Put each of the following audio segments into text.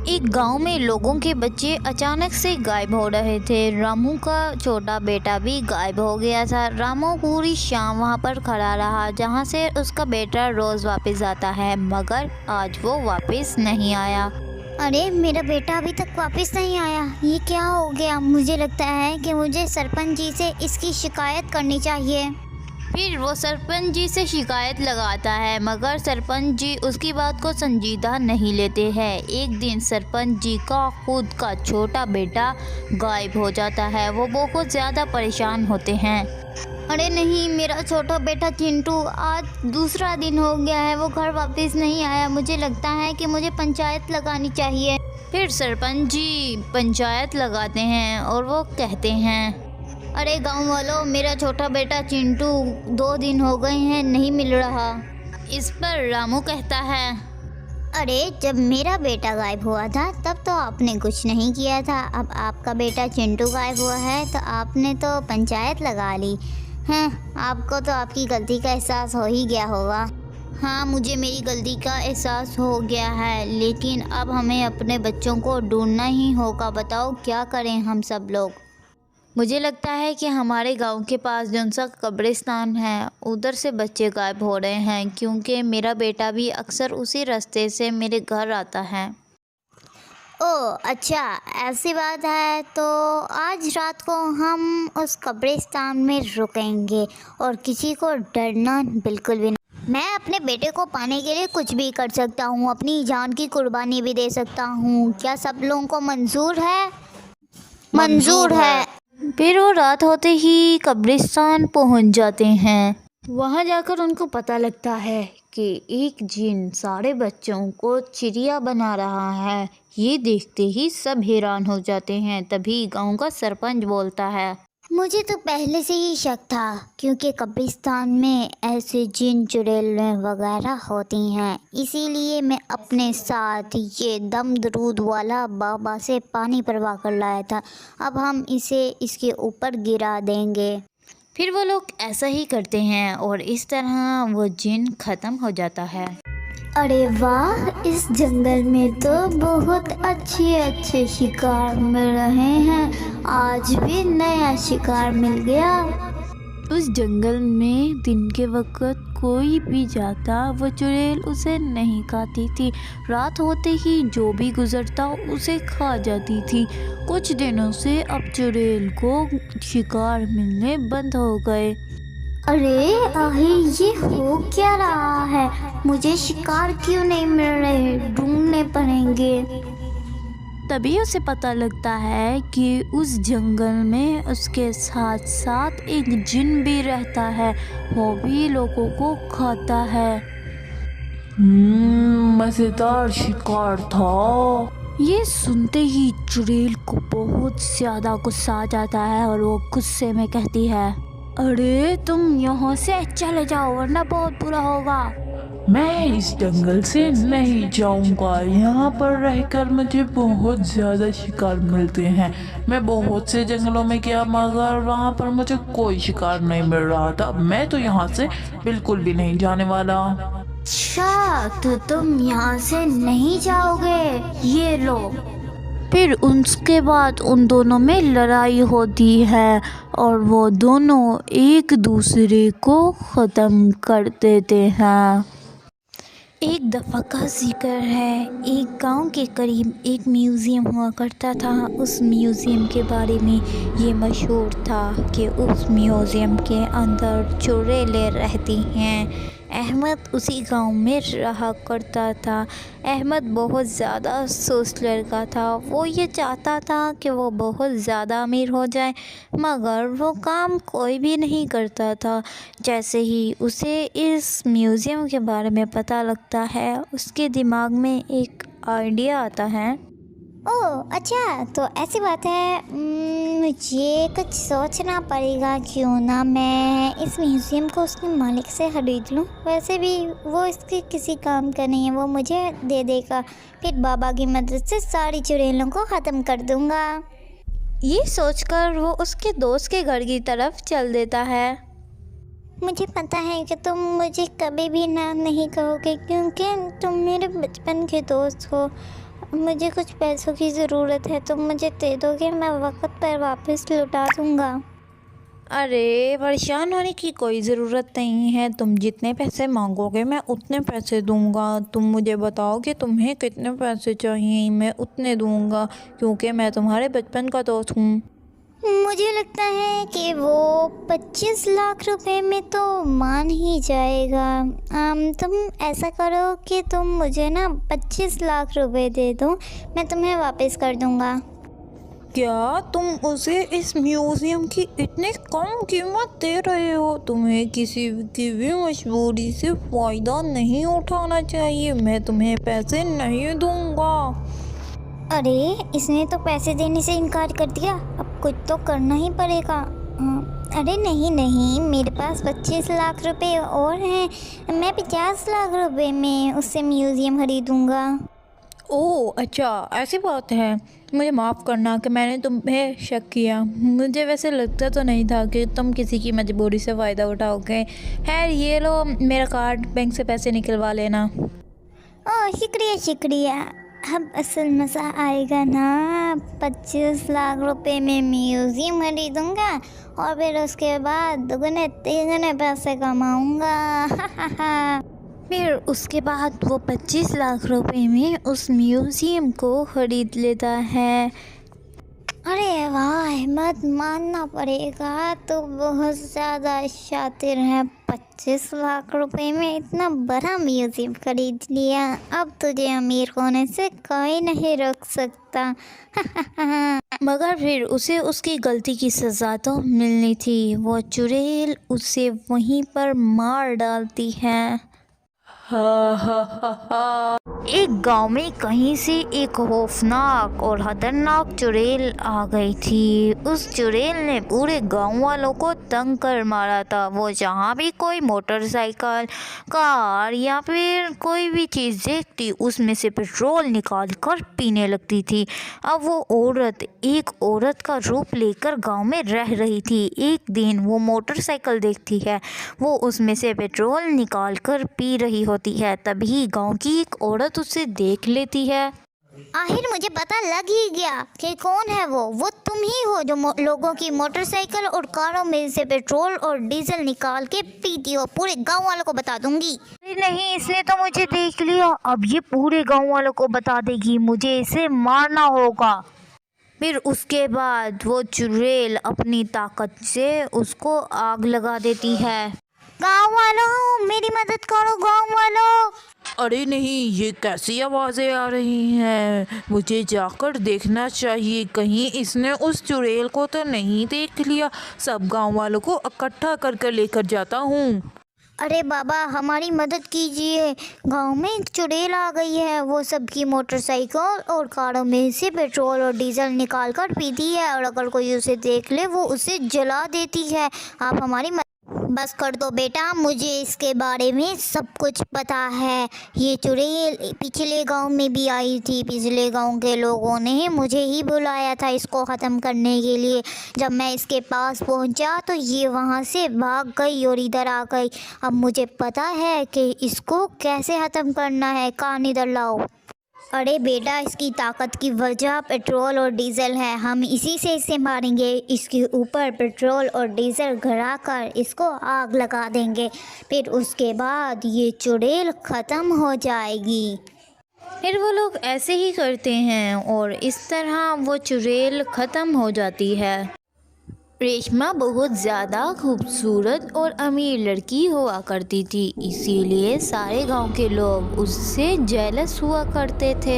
एक गांव में लोगों के बच्चे अचानक से गायब हो रहे थे। रामू का छोटा बेटा भी गायब हो गया था। रामू पूरी शाम वहां पर खड़ा रहा जहां से उसका बेटा रोज वापस आता है, मगर आज वो वापस नहीं आया। अरे मेरा बेटा अभी तक वापस नहीं आया, ये क्या हो गया? मुझे लगता है कि मुझे सरपंच जी से इसकी शिकायत करनी चाहिए। फिर वो सरपंच जी से शिकायत लगाता है, मगर सरपंच जी उसकी बात को संजीदा नहीं लेते हैं। एक दिन सरपंच जी का खुद का छोटा बेटा गायब हो जाता है। वो बहुत ज़्यादा परेशान होते हैं। अरे नहीं, मेरा छोटा बेटा चिंटू आज दूसरा दिन हो गया है, वो घर वापस नहीं आया। मुझे लगता है कि मुझे पंचायत लगानी चाहिए। फिर सरपंच जी पंचायत लगाते हैं और वो कहते हैं, अरे गांव वालों, मेरा छोटा बेटा चिंटू 2 दिन हो गए हैं, नहीं मिल रहा। इस पर रामू कहता है, अरे जब मेरा बेटा गायब हुआ था तब तो आपने कुछ नहीं किया था। अब आपका बेटा चिंटू गायब हुआ है तो आपने तो पंचायत लगा ली है। आपको तो आपकी गलती का एहसास हो ही गया होगा। हाँ, मुझे मेरी गलती का एहसास हो गया है, लेकिन अब हमें अपने बच्चों को ढूंढना ही होगा। बताओ क्या करें हम सब लोग? मुझे लगता है कि हमारे गांव के पास जो सा कब्रिस्तान है उधर से बच्चे गायब हो रहे हैं, क्योंकि मेरा बेटा भी अक्सर उसी रास्ते से मेरे घर आता है। ओह अच्छा, ऐसी बात है तो आज रात को हम उस कब्रिस्तान में रुकेंगे और किसी को डरना बिल्कुल भी नहीं। मैं अपने बेटे को पाने के लिए कुछ भी कर सकता हूँ, अपनी जान की कुर्बानी भी दे सकता हूँ। क्या सब लोगों को मंजूर है? मंजूर है। फिर वो रात होते ही कब्रिस्तान पहुंच जाते हैं। वहां जाकर उनको पता लगता है कि एक जिन सारे बच्चों को चिड़िया बना रहा है। ये देखते ही सब हैरान हो जाते हैं। तभी गांव का सरपंच बोलता है, मुझे तो पहले से ही शक था, क्योंकि कब्रिस्तान में ऐसे जिन चुड़ैलें वगैरह होती हैं। इसीलिए मैं अपने साथ ये दम दरूद वाला बाबा से पानी भरवा कर लाया था। अब हम इसे इसके ऊपर गिरा देंगे। फिर वो लोग ऐसा ही करते हैं और इस तरह वो जिन ख़त्म हो जाता है। अरे वाह, इस जंगल में तो बहुत अच्छे अच्छे शिकार मिल रहे हैं। आज भी नया शिकार मिल गया। उस जंगल में दिन के वक्त कोई भी जाता वो चुड़ैल उसे नहीं खाती थी। रात होते ही जो भी गुजरता उसे खा जाती थी। कुछ दिनों से अब चुड़ैल को शिकार मिलने बंद हो गए। अरे ये हो क्या रहा है? मुझे शिकार क्यों नहीं मिल रहे? ढूंढने पड़ेंगे। तभी उसे पता लगता है कि उस जंगल में उसके साथ साथ एक जिन भी रहता है। वो भी लोगों को खाता है। मजेदार शिकार था। ये सुनते ही चुड़ैल को बहुत ज़्यादा गुस्सा आ जाता है और वो गुस्से में कहती है, अरे तुम यहाँ से चले जाओ वरना बहुत बुरा होगा। मैं इस जंगल से नहीं जाऊंगा। यहाँ पर रहकर मुझे बहुत ज़्यादा शिकार मिलते हैं। मैं बहुत से जंगलों में गया मगर वहाँ पर मुझे कोई शिकार नहीं मिल रहा था। मैं तो यहाँ से बिल्कुल भी नहीं जाने वाला। अच्छा, तो तुम यहाँ से नहीं जाओगे? ये लो। फिर उसके बाद उन दोनों में लड़ाई होती है और वो दोनों एक दूसरे को ख़त्म कर देते हैं। एक दफ़ा का जिक्र है, एक गांव के करीब एक म्यूज़ियम हुआ करता था। उस म्यूज़ियम के बारे में ये मशहूर था कि उस म्यूज़ियम के अंदर चुड़ैलें रहती हैं। अहमद उसी गांव में रहा करता था। अहमद बहुत ज़्यादा सुस्त लड़का था। वो ये चाहता था कि वो बहुत ज़्यादा अमीर हो जाए, मगर वो काम कोई भी नहीं करता था। जैसे ही उसे इस म्यूज़ियम के बारे में पता लगता है, उसके दिमाग में एक आइडिया आता है। ओह अच्छा, तो ऐसी बात है। मुझे कुछ सोचना पड़ेगा। क्यों ना मैं इस म्यूज़ियम को उसके मालिक से खरीद लूँ। वैसे भी वो इसके किसी काम का नहीं है, वो मुझे दे देगा। फिर बाबा की मदद से सारी चुड़ैलों को ख़त्म कर दूँगा। ये सोचकर वो उसके दोस्त के घर की तरफ चल देता है। मुझे पता है कि तुम मुझे कभी भी ना नहीं कहोगे, क्योंकि तुम मेरे बचपन के दोस्त हो। मुझे कुछ पैसों की ज़रूरत है, तुम मुझे दे दोगे, मैं वक्त पर वापस लौटा दूँगा। अरे परेशान होने की कोई ज़रूरत नहीं है, तुम जितने पैसे मांगोगे मैं उतने पैसे दूंगा। तुम मुझे बताओ कि तुम्हें कितने पैसे चाहिए, मैं उतने दूंगा, क्योंकि मैं तुम्हारे बचपन का दोस्त हूँ। मुझे लगता है कि वो 25 लाख रुपए में तो मान ही जाएगा। तुम ऐसा करो कि तुम मुझे ना 25 लाख रुपए दे दो, मैं तुम्हें वापस कर दूंगा। क्या तुम उसे इस म्यूज़ियम की इतनी कम कीमत दे रहे हो? तुम्हें किसी की भी मजबूरी से फ़ायदा नहीं उठाना चाहिए। मैं तुम्हें पैसे नहीं दूंगा। अरे इसने तो पैसे देने से इनकार कर दिया, अब कुछ तो करना ही पड़ेगा। अरे नहीं नहीं, मेरे पास 25 लाख रुपए और हैं, मैं 50 लाख रुपए में उससे म्यूज़ियम खरीदूँगा। ओह अच्छा, ऐसी बात है। मुझे माफ़ करना कि मैंने तुम्हें शक किया। मुझे वैसे लगता तो नहीं था कि तुम किसी की मजबूरी से फ़ायदा उठाओगे। खैर ये लो मेरा कार्ड, बैंक से पैसे निकलवा लेना। ओह शुक्रिया शुक्रिया, अब असल मज़ा आएगा ना। 25 लाख रुपए में म्यूज़ियम खरीदूँगा और फिर उसके बाद दुगने तिगने पैसे कमाऊँगा। फिर उसके बाद वो 25 लाख रुपए में उस म्यूज़ियम को ख़रीद लेता है। अरे वाह अहमद, मानना पड़ेगा तो बहुत ज़्यादा शातिर है। 25 लाख रुपए में इतना बड़ा म्यूज़ियम खरीद लिया, अब तुझे अमीर होने से कोई नहीं रोक सकता। मगर फिर उसे उसकी गलती की सज़ा तो मिलनी थी। वो चुड़ैल उसे वहीं पर मार डालती है। एक गांव में कहीं से एक खौफनाक और खतरनाक चुड़ैल आ गई थी। उस चुड़ैल ने पूरे गांव वालों को तंग कर मारा था। वो जहाँ भी कोई मोटरसाइकिल, कार या फिर कोई भी चीज़ देखती उसमें से पेट्रोल निकाल कर पीने लगती थी। अब वो औरत एक औरत का रूप लेकर गांव में रह रही थी। एक दिन वो मोटरसाइकिल देखती है, वो उसमें से पेट्रोल निकाल कर पी रही होती है। तभी गांव की एक औरत उसे देख लेती है। आखिर मुझे पता लग ही गया कि कौन है वो तुम ही हो जो लोगों की मोटरसाइकिल और कारों में से पेट्रोल और डीजल निकाल के पीती हो। पूरे गांव वालों को बता दूंगी। नहीं, इसने तो मुझे देख लिया, अब ये पूरे गांव वालों को बता देगी। मुझे इसे मारना होगा। फिर उसके बाद वो चुड़ैल अपनी ताकत से उसको आग लगा देती है। गांव वालों मेरी मदद करो, गांव वालों। अरे नहीं, ये कैसी आवाज़ें आ रही हैं? मुझे जाकर देखना चाहिए, कहीं इसने उस चुड़ैल को तो नहीं देख लिया। सब गांव वालों को इकट्ठा कर कर लेकर जाता हूँ। अरे बाबा हमारी मदद कीजिए, गांव में एक चुड़ैल आ गई है। वो सबकी मोटरसाइकिल और कारों में से पेट्रोल और डीजल निकाल कर पीती है, और अगर कोई उसे देख ले वो उसे जला देती है। आप हमारी बस कर दो बेटा, मुझे इसके बारे में सब कुछ पता है। ये चुड़ैल पिछले गांव में भी आई थी। पिछले गांव के लोगों ने मुझे ही बुलाया था इसको ख़त्म करने के लिए। जब मैं इसके पास पहुंचा तो ये वहां से भाग गई और इधर आ गई। अब मुझे पता है कि इसको कैसे ख़त्म करना है। कान इधर लाओ। अरे बेटा, इसकी ताकत की वजह पेट्रोल और डीजल है। हम इसी से इसे मारेंगे। इसके ऊपर पेट्रोल और डीजल भरा कर इसको आग लगा देंगे, फिर उसके बाद ये चुड़ैल ख़त्म हो जाएगी। फिर वो लोग ऐसे ही करते हैं और इस तरह वो चुड़ैल ख़त्म हो जाती है। रेशमा बहुत ज़्यादा खूबसूरत और अमीर लड़की हुआ करती थी, इसीलिए सारे गांव के लोग उससे जेलस हुआ करते थे।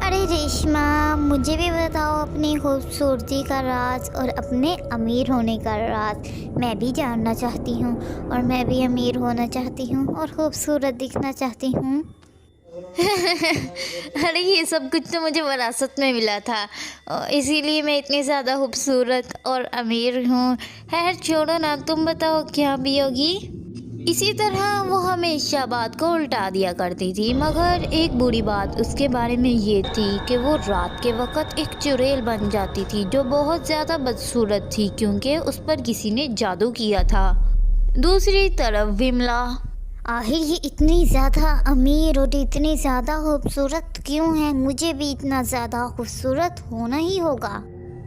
अरे रेशमा, मुझे भी बताओ अपनी खूबसूरती का राज और अपने अमीर होने का राज। मैं भी जानना चाहती हूँ, और मैं भी अमीर होना चाहती हूँ और खूबसूरत दिखना चाहती हूँ। अरे ये सब कुछ तो मुझे विरासत में मिला था, इसीलिए मैं इतनी ज़्यादा खूबसूरत और अमीर हूँ। खैर छोड़ो ना, तुम बताओ क्या पियोगी? इसी तरह वो हमेशा बात को उल्टा दिया करती थी। मगर एक बुरी बात उसके बारे में ये थी कि वो रात के वक्त एक चुड़ैल बन जाती थी जो बहुत ज़्यादा बदसूरत थी, क्योंकि उस पर किसी ने जादू किया था। दूसरी तरफ विमला, आखिर ये इतनी ज़्यादा अमीर और इतनी ज़्यादा खूबसूरत क्यों है? मुझे भी इतना ज़्यादा खूबसूरत होना ही होगा।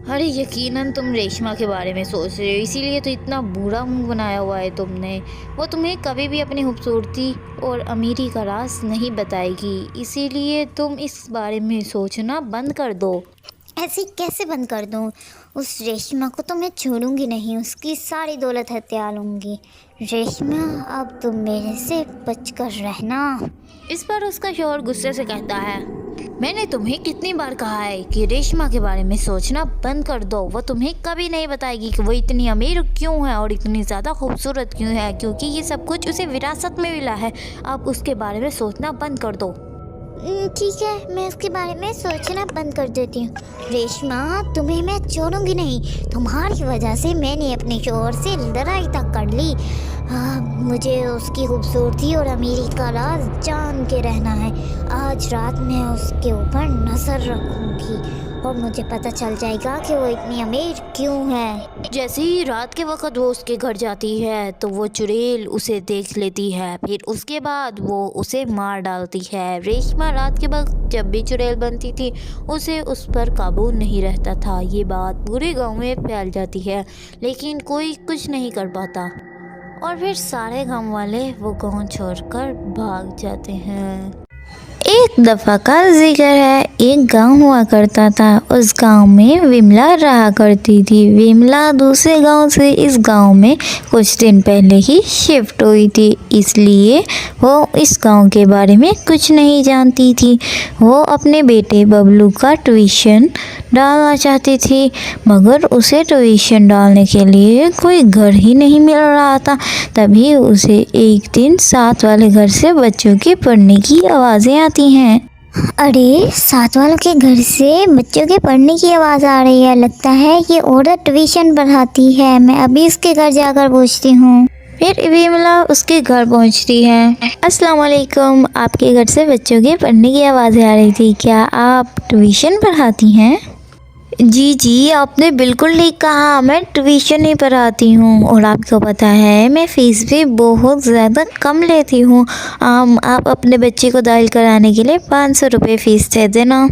अरे यकीनन तुम रेशमा के बारे में सोच रहे हो, इसीलिए तो इतना बुरा मुंह बनाया हुआ है तुमने। वो तुम्हें कभी भी अपनी खूबसूरती और अमीरी का राज नहीं बताएगी, इसीलिए तुम इस बारे में सोचना बंद कर दो। ऐसे कैसे बंद कर दूँ? उस रेशमा को तो मैं छोड़ूंगी नहीं, उसकी सारी दौलत हत्या लूँगी। रेशमा, अब तुम मेरे से बचकर रहना। इस पर उसका शौहर गुस्से से कहता है, मैंने तुम्हें कितनी बार कहा है कि रेशमा के बारे में सोचना बंद कर दो। वो तुम्हें कभी नहीं बताएगी कि वो इतनी अमीर क्यों है और इतनी ज़्यादा खूबसूरत क्यों है, क्योंकि ये सब कुछ उसे विरासत में मिला है। अब उसके बारे में सोचना बंद कर दो। ठीक है, मैं उसके बारे में सोचना बंद कर देती हूँ। रेशमा, तुम्हें मैं छोड़ूंगी नहीं। तुम्हारी वजह से मैंने अपने शौहर से लड़ाई तक कर ली। मुझे उसकी खूबसूरती और अमीरी का राज जान के रहना है। आज रात मैं उसके ऊपर नज़र रखूंगी और मुझे पता चल जाएगा कि वो इतनी अमीर क्यों है। जैसे ही रात के वक्त वो उसके घर जाती है तो वो चुड़ैल उसे देख लेती है, फिर उसके बाद वो उसे मार डालती है। रेशमा रात के वक्त जब भी चुड़ैल बनती थी उसे उस पर काबू नहीं रहता था। ये बात पूरे गांव में फैल जाती है, लेकिन कोई कुछ नहीं कर पाता और फिर सारे गांव वाले वो गांव छोड़कर भाग जाते हैं। एक दफ़ा का जिक्र है, एक गांव हुआ करता था। उस गांव में विमला रहा करती थी। विमला दूसरे गांव से इस गांव में कुछ दिन पहले ही शिफ्ट हुई थी, इसलिए वो इस गांव के बारे में कुछ नहीं जानती थी। वो अपने बेटे बबलू का ट्यूशन डालना चाहती थी, मगर उसे ट्यूशन डालने के लिए कोई घर ही नहीं मिल रहा था। तभी उसे एक दिन साथ वाले घर से बच्चों के पढ़ने की आवाज़ें आती हैं। अरे, साथ वालों के घर से बच्चों के पढ़ने की आवाज़ आ रही है। लगता है ये औरत ट्यूशन पढ़ाती है। मैं अभी उसके घर जाकर पूछती हूँ। फिर विमला उसके घर पहुंचती है। अस्सलाम वालेकुम, आपके घर से बच्चों के पढ़ने की आवाज़ें आ रही थी, क्या आप ट्यूशन पढ़ाती हैं? जी, आपने बिल्कुल ठीक कहा, मैं ट्यूशन ही पढ़ाती हूँ और आपको पता है मैं फ़ीस भी बहुत ज़्यादा कम लेती हूँ। आप अपने बच्चे को दाखिल कराने के लिए 500 रुपये फ़ीस दे देना।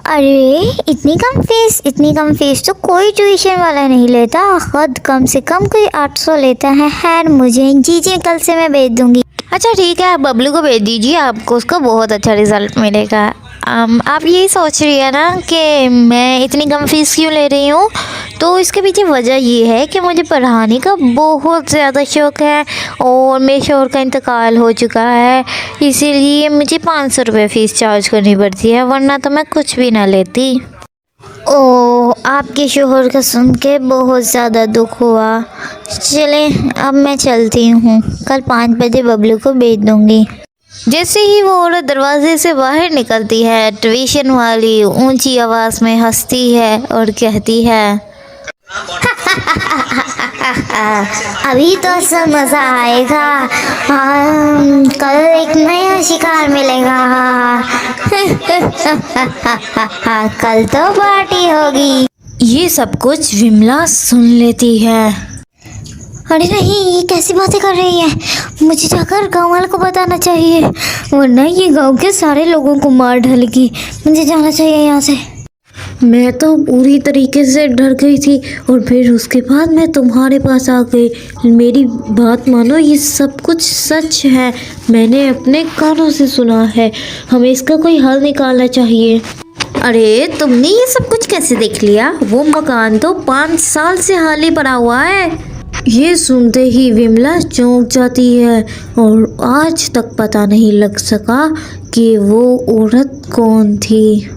अरे, इतनी कम फीस तो कोई ट्यूशन वाला नहीं लेता। हद कम से कम कोई 800 लेता है। खैर, मुझे जी कल से मैं भेज दूँगी। अच्छा ठीक है, आप बबलू को भेज दीजिए, आपको उसका बहुत अच्छा रिज़ल्ट मिलेगा। आप यही सोच रही है ना कि मैं इतनी कम फीस क्यों ले रही हूँ? तो इसके पीछे वजह ये है कि मुझे पढ़ाने का बहुत ज़्यादा शौक़ है और मेरे शौहर का इंतकाल हो चुका है, इसीलिए मुझे 500 रुपये फ़ीस चार्ज करनी पड़ती है, वरना तो मैं कुछ भी ना लेती। ओह, आपके शोहर का सुन के बहुत ज़्यादा दुख हुआ। चले, अब मैं चलती हूँ। कल 5 बजे बबलू को भेज दूँगी। जैसे ही वो औरत दरवाजे से बाहर निकलती है, ट्यूशन वाली ऊंची आवाज़ में हंसती है और कहती है, अभी तो सब मज़ा आएगा। कल एक नया शिकार मिलेगा। कल तो पार्टी होगी। ये सब कुछ विमला सुन लेती है। अरे नहीं, ये कैसी बातें कर रही है? मुझे जाकर गाँव वालों को बताना चाहिए, वरना ये गाँव के सारे लोगों को मार डालेगी। मुझे जाना चाहिए यहाँ से। मैं तो पूरी तरीके से डर गई थी और फिर उसके बाद मैं तुम्हारे पास आ गई। मेरी बात मानो, ये सब कुछ सच है, मैंने अपने कानों से सुना है। हमें इसका कोई हल निकालना चाहिए। अरे तुमने ये सब कुछ कैसे देख लिया? वो मकान तो 5 साल से खाली पड़ा हुआ है। ये सुनते ही विमला चौंक जाती है और आज तक पता नहीं लग सका कि वो औरत कौन थी।